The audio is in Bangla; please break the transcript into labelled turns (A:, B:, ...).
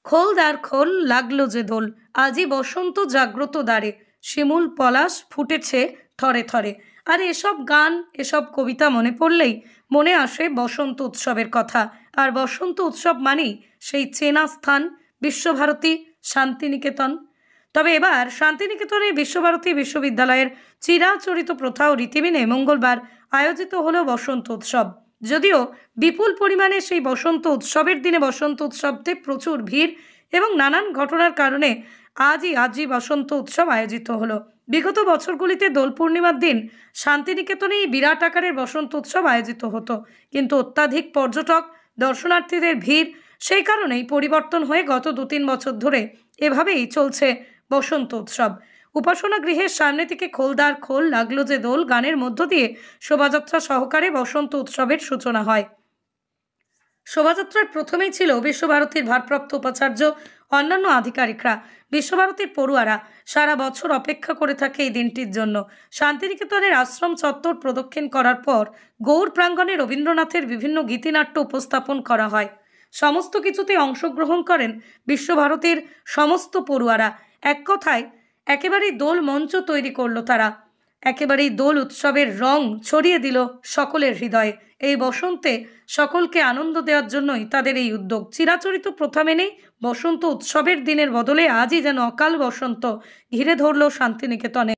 A: খোল দ্বার খোল লাগলো যে দোল, আজই বসন্ত জাগ্রত দ্বারে, শিমুল পলাশ ফুটেছে থরে থরে। আর এসব গান, এসব কবিতা মনে পড়লেই মনে আসে বসন্ত উৎসবের কথা। আর বসন্ত উৎসব মানেই সেই চেনা স্থান বিশ্বভারতী, শান্তিনিকেতন। তবে এবার শান্তিনিকেতনে বিশ্বভারতী বিশ্ববিদ্যালয়ের চিরাচরিত প্রথা ও রীতি মেনে মঙ্গলবার আয়োজিত হলো বসন্ত উৎসব। যদিও বিপুল পরিমাণে সেই বসন্ত উৎসবের দিনে বসন্ত উৎসবতে প্রচুর ভিড় এবং নানান ঘটনার কারণে আজই বসন্ত উৎসব আয়োজিত হলো। বিগত বছরগুলিতে দোল পূর্ণিমার দিন শান্তিনিকেতনেই বিরাট আকারের বসন্ত উৎসব আয়োজিত হতো, কিন্তু অত্যাধিক পর্যটক, দর্শনার্থীদের ভিড়, সেই কারণেই পরিবর্তন হয়ে গত 2-3 বছর ধরে এভাবেই চলছে বসন্ত উৎসব। উপাসনা গৃহের সামনে থেকে খোলদার খোল লাগলো যে দোল গানের মধ্য দিয়ে শোভাযাত্রা সহকারে বসন্ত উৎসবের সূচনা হয়। শোভাযাত্রার প্রথমেই ছিল বিশ্বভারতীর ভারপ্রাপ্ত উপাচার্য, অন্যান্য আধিকারিকরা। বিশ্বভারতীর পড়ুয়ারা সারা বছর অপেক্ষা করে থাকে এই দিনটির জন্য। শান্তিনিকেতনের আশ্রম চত্বর প্রদক্ষিণ করার পর গৌড় প্রাঙ্গণে রবীন্দ্রনাথের বিভিন্ন গীতিনাট্য উপস্থাপন করা হয়। সমস্ত কিছুতে অংশগ্রহণ করেন বিশ্বভারতীর সমস্ত পড়ুয়ারা। এক কথায় একেবারেই দোল মঞ্চ তৈরি করলো তারা। একেবারেই দোল উৎসবের রং ছড়িয়ে দিল সকলের হৃদয়ে। এই বসন্তে সকলকে আনন্দ দেওয়ার জন্যই তাদের এই উদ্যোগ। চিরাচরিত প্রথা মেনেই বসন্ত উৎসবের দিনের বদলে আজই যেন অকাল বসন্ত ঘিরে ধরল শান্তিনিকেতনে।